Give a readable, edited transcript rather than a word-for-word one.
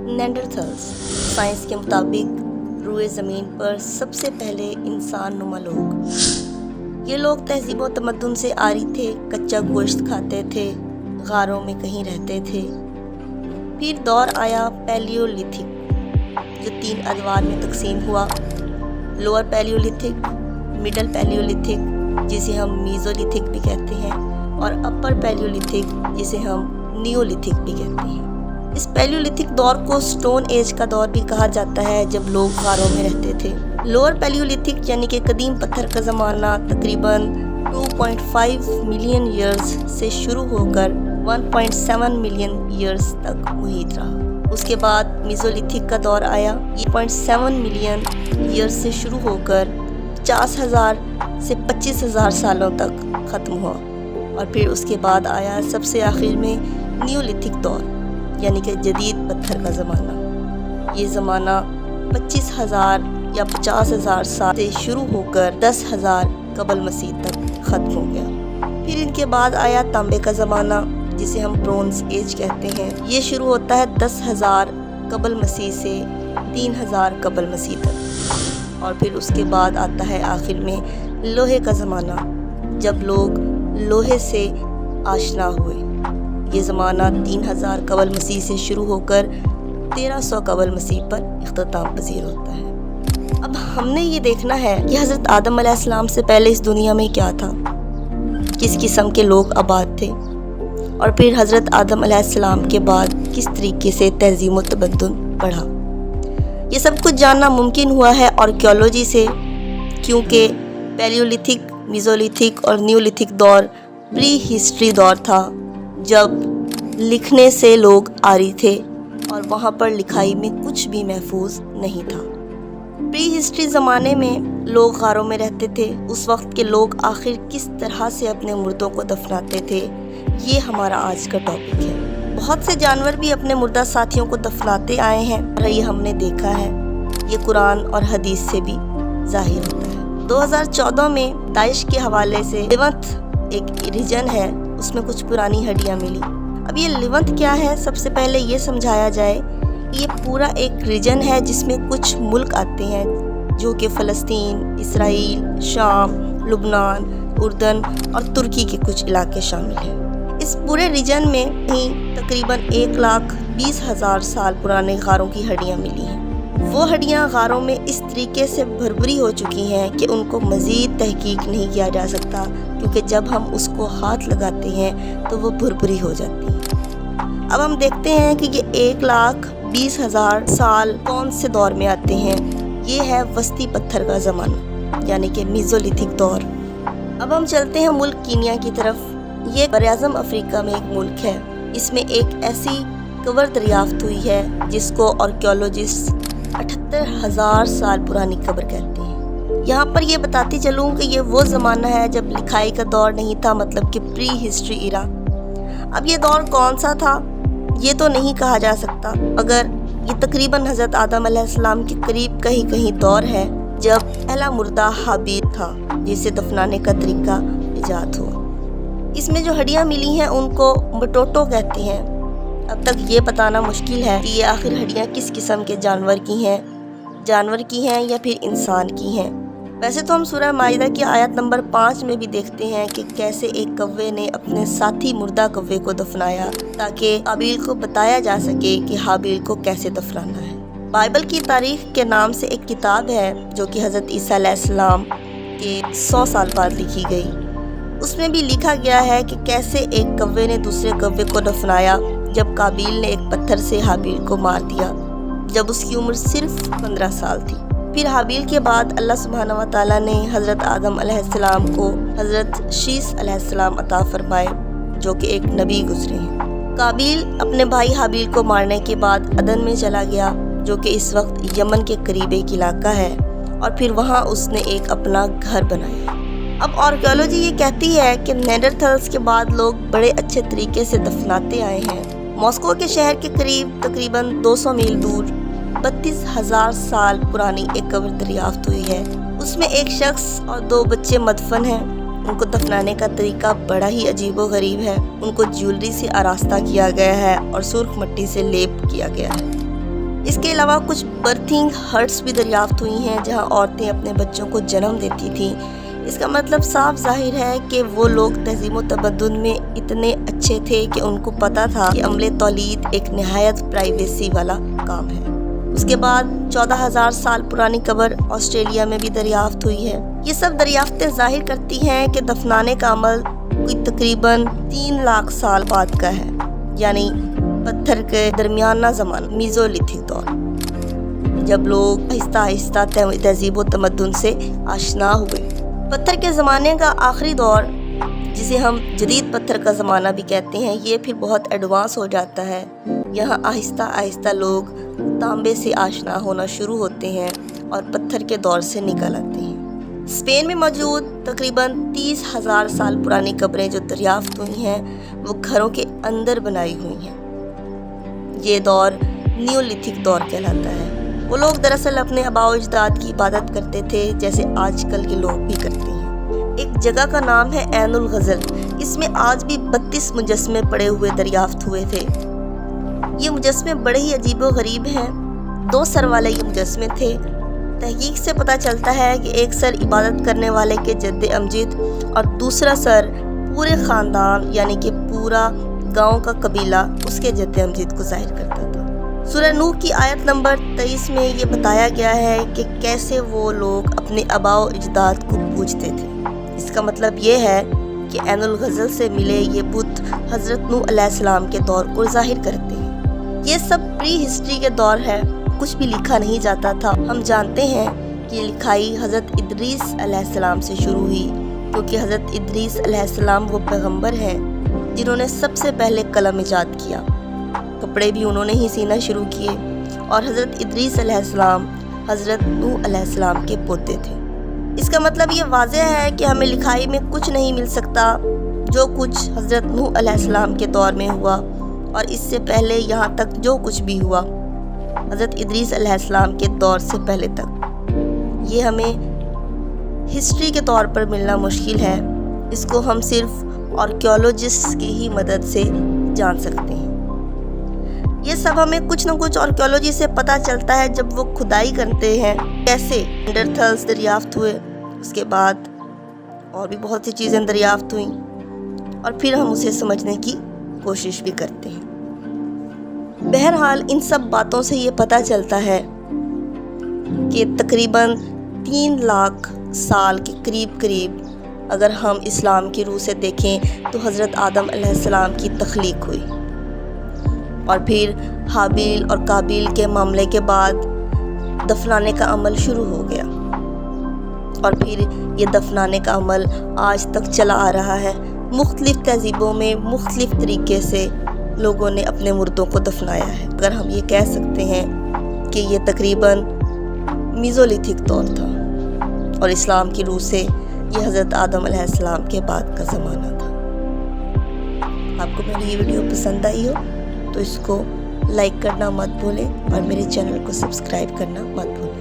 नेंडरथल्स science के मुताबिक रूए ज़मीन पर सबसे पहले इंसान नुमा लोग। ये लोग तहजीब व तमद्दुन से आरी थे, कच्चा गोश्त खाते थे, गारों में कहीं रहते थे। फिर दौर आया पैलियोलिथिक, जो 3 अदवार में तकसीम हुआ। लोअर पैलियोलिथिक, मिडल पैलियोलिथिक जिसे हम मीज़ोलिथिक भी कहते हैं, और अपर पैलियोलिथिक जिसे हम नियोलिथिक भी कहते हैं। इस पैलियोलिथिक दौर को स्टोन एज का दौर भी कहा जाता है, जब लोग गारों में रहते थे। लोअर पैलियोलिथिक यानी कि कदीम पत्थर का ज़माना तकरीबन 2.5 मिलियन ईयर्स से शुरू होकर 1.7 मिलियन ईयर्स तक मुहित रहा। उसके बाद मीज़ोलिथिक का दौर आया। ये 0.7 मिलियन ईयर्स से शुरू होकर 50,000 से 25,000 सालों तक ख़त्म हुआ। और फिर उसके बाद आया सबसे आखिर में नियोलिथिक दौर, यानी कि जदीद पत्थर का ज़माना। ये ज़माना 25,000 या 50,000 साल से शुरू होकर 10,000 कबल मसीह तक ख़त्म हो गया। फिर इनके बाद आया तांबे का ज़माना, जिसे हम ब्रोंज़ एज कहते हैं। ये शुरू होता है 10,000 कबल मसीह से 3,000 कबल मसीह तक। और फिर उसके बाद आता है आखिर में लोहे का ज़माना, जब लोग लोहे से आशना हुए। ये ज़माना 3,000 कबल मसीह से शुरू होकर 1300 कबल मसीह पर इख्तिताम पजीर होता है। अब हमने ये देखना है कि हज़रत आदम अलैहिस्सलाम से पहले इस दुनिया में क्या था, किस किस्म के लोग आबाद थे, और फिर हज़रत आदम अलैहिस्सलाम के बाद किस तरीके से तहज़ीम व तमद्दुन बढ़ा। ये सब कुछ जानना मुमकिन हुआ है आर्कियोलॉजी से, क्योंकि पैलियोलिथिक, मीज़ोलिथिक और नियोलिथिक दौर प्री हिस्ट्री दौर था, जब लिखने से लोग आरी थे और वहाँ पर लिखाई में कुछ भी महफूज नहीं था। प्री हिस्ट्री ज़माने में लोग गारों में रहते थे। उस वक्त के लोग आखिर किस तरह से अपने मुर्दों को दफनाते थे, ये हमारा आज का टॉपिक है। बहुत से जानवर भी अपने मुर्दा साथियों को दफनाते आए हैं, और ये हमने देखा है। ये कुरान और हदीस से भी ज़ाहिर होता है। 2014 में दाइश के हवाले से लिवंत एक रीजन है, उसमें कुछ पुरानी हड्डियाँ मिली। अब ये लिवंत क्या है, सबसे पहले ये समझाया जाए। ये पूरा एक रीजन है जिसमें कुछ मुल्क आते हैं, जो कि फ़लस्तीन, इसराइल, शाम, लुबनान, उर्दन और तुर्की के कुछ इलाके शामिल हैं। इस पूरे रीजन में ही तकरीबन 1,20,000 साल पुराने गारों की हड्डियाँ मिली हैं। वो हड्डियाँ गारों में इस तरीके से भरभरी हो चुकी हैं कि उनको मज़ीद तहकीक नहीं किया जा सकता, क्योंकि जब हम उसको हाथ लगाते हैं तो वो भुरभुरी हो जाती है। अब हम देखते हैं कि ये 1,20,000 साल कौन से दौर में आते हैं। ये है वस्ती पत्थर का ज़माना, यानी कि मीज़ोलिथिक दौर। अब हम चलते हैं मुल्क कीनिया की तरफ। ये बरआज़म अफ्रीका में एक मुल्क है। इसमें एक ऐसी कब्र दरियाफ्त हुई है जिसको आर्कियोलॉजिस्ट 78,000 साल पुरानी कब्र कहते हैं। यहाँ पर ये बताती चलूँ कि ये वो ज़माना है जब लिखाई का दौर नहीं था, मतलब कि प्री हिस्ट्री इरा। अब ये दौर कौन सा था ये तो नहीं कहा जा सकता, मगर ये तकरीबन हज़रत आदम अलैहिस्सलाम के करीब कहीं दौर है, जब पहला मुर्दा हाबील था, जिसे दफनाने का तरीका ईजाद हुआ। इसमें जो हड्डियाँ मिली हैं उनको मटोटो कहते हैं। अब तक ये बताना मुश्किल है कि ये आखिर हड्डियाँ किस किस्म के जानवर की हैं या फिर इंसान की हैं। वैसे तो हम सूरह माइदा की आयत नंबर 5 में भी देखते हैं कि कैसे एक कौवे ने अपने साथी मुर्दा कौवे को दफनाया, ताकि हाबील को बताया जा सके कि हाबील को कैसे दफनाना है। बाइबल की तारीख के नाम से एक किताब है, जो कि हज़रत ईसा अलैहिस्सलाम के 100 साल बाद लिखी गई। उसमें भी लिखा गया है कि कैसे एक कौवे ने दूसरे कौवे को दफनाया, जब काबिल ने एक पत्थर से हाबील को मार दिया, जब उसकी उम्र सिर्फ 15 साल थी। फिर हाबील के बाद अल्लाह सुब्हानहू व तआला ने हज़रत आदम अलैहिस्सलाम को हज़रत शीस अलैहिस्सलाम अता फरमाए, जो कि एक नबी गुजरे हैं। काबिल अपने भाई हाबील को मारने के बाद अदन में चला गया, जो कि इस वक्त यमन के करीब एक इलाका है, और फिर वहाँ उसने एक अपना घर बनाया। अब आर्कियोलॉजी ये कहती है कि नेंडरथल्स के बाद लोग बड़े अच्छे तरीके से दफनाते आए हैं। मॉस्को के शहर के करीब तकरीबन 200 मील दूर 32,000 साल पुरानी एक कब्र दरियाफ्त हुई है। उसमें एक शख्स और 2 बच्चे मदफन हैं। उनको दफनाने का तरीका बड़ा ही अजीबो गरीब है। उनको ज्वेलरी से आरास्ता किया गया है और सुर्ख मिट्टी से लेप किया गया है। اس کے علاوہ کچھ برتھنگ ہرٹس بھی دریافت ہوئی ہیں جہاں عورتیں اپنے بچوں کو جنم دیتی تھیں۔ اس کا مطلب صاف ظاہر ہے کہ وہ لوگ تہذیب و تمدن میں اتنے اچھے تھے کہ ان کو پتہ تھا کہ عمل تولید ایک نہایت پرائیویسی والا کام ہے۔ اس کے بعد 14,000 سال پرانی قبر آسٹریلیا میں بھی دریافت ہوئی ہے۔ یہ سب دریافتیں ظاہر کرتی ہیں کہ دفنانے کا عمل کوئی تقریباً 3 لاکھ سال بعد کا ہے، یعنی پتھر کے درمیانہ زمانہ میزولیتھک دور، جب لوگ آہستہ آہستہ تہذیب و تمدن سے آشنا ہوئے۔ پتھر کے زمانے کا آخری دور، جسے ہم جدید پتھر کا زمانہ بھی کہتے ہیں، یہ پھر بہت ایڈوانس ہو جاتا ہے۔ یہاں آہستہ آہستہ لوگ تانبے سے آشنا ہونا شروع ہوتے ہیں اور پتھر کے دور سے نکل آتے ہیں۔ اسپین میں موجود تقریباً 30,000 سال پرانی قبریں جو دریافت ہوئی ہیں وہ گھروں کے اندر بنائی ہوئی ہیں۔ یہ دور نیولیتھک دور کہلاتا ہے۔ وہ لوگ دراصل اپنے آباء و اجداد کی عبادت کرتے تھے جیسے آج کل کے لوگ بھی کرتے ہیں۔ ایک جگہ کا نام ہے عین الغزل، اس میں آج بھی 32 مجسمے پڑے ہوئے دریافت ہوئے تھے۔ یہ مجسمے بڑے ہی عجیب و غریب ہیں۔ 2 سر والے یہ مجسمے تھے۔ تحقیق سے پتہ چلتا ہے کہ ایک سر عبادت کرنے والے کے جد امجد اور دوسرا سر پورے خاندان یعنی کہ پورا گاؤں کا قبیلہ اس کے جد امجد کو ظاہر کرتا تھا۔ سورہ نوح کی آیت نمبر 23 میں یہ بتایا گیا ہے کہ کیسے وہ لوگ اپنے آباء و اجداد کو پوجتے تھے۔ اس کا مطلب یہ ہے کہ عین الغزل سے ملے یہ بت حضرت نوح علیہ السلام کے دور کو ظاہر کرتے ہیں۔ یہ سب پری ہسٹری کے دور ہے، کچھ بھی لکھا نہیں جاتا تھا۔ ہم جانتے ہیں کہ لکھائی حضرت ادریس علیہ السلام سے شروع ہوئی، کیونکہ حضرت ادریس علیہ السلام وہ پیغمبر ہیں جنہوں نے سب سے پہلے قلم ایجاد کیا۔ کپڑے بھی انہوں نے ہی سینا شروع کیے، اور حضرت ادریس علیہ السلام حضرت نوح علیہ السلام کے پوتے تھے۔ اس کا مطلب یہ واضح ہے کہ ہمیں لکھائی میں کچھ نہیں مل سکتا جو کچھ حضرت نوح علیہ السلام کے دور میں ہوا، اور اس سے پہلے یہاں تک جو کچھ بھی ہوا حضرت ادریس علیہ السلام کے دور سے پہلے تک، یہ ہمیں ہسٹری کے طور پر ملنا مشکل ہے۔ اس کو ہم صرف آرکیولوجسٹ کی ہی مدد سے جان سکتے ہیں۔ یہ سب ہمیں کچھ نہ کچھ آرکیولوجی سے پتہ چلتا ہے جب وہ کھدائی کرتے ہیں، کیسے نیانڈرتھلز دریافت ہوئے، اس کے بعد اور بھی بہت سی چیزیں دریافت ہوئیں، اور پھر ہم اسے سمجھنے کی کوشش بھی کرتے ہیں۔ بہرحال ان سب باتوں سے یہ پتہ چلتا ہے کہ تقریباً 3 لاکھ سال کے قریب اگر ہم اسلام کی روح سے دیکھیں تو حضرت آدم علیہ السلام کی تخلیق ہوئی، اور پھر حابیل اور قابیل کے معاملے کے بعد دفنانے کا عمل شروع ہو گیا، اور پھر یہ دفنانے کا عمل آج تک چلا آ رہا ہے۔ مختلف تہذیبوں میں مختلف طریقے سے لوگوں نے اپنے مردوں کو دفنایا ہے۔ اگر ہم یہ کہہ سکتے ہیں کہ یہ تقریباً میزولیتھک دور تھا، اور اسلام کی روح سے یہ حضرت آدم علیہ السلام کے بعد کا زمانہ تھا۔ آپ کو میری یہ ویڈیو پسند آئی ہو تو اس کو لائک کرنا مت بھولیں، اور میرے چینل کو سبسکرائب کرنا مت بھولیں۔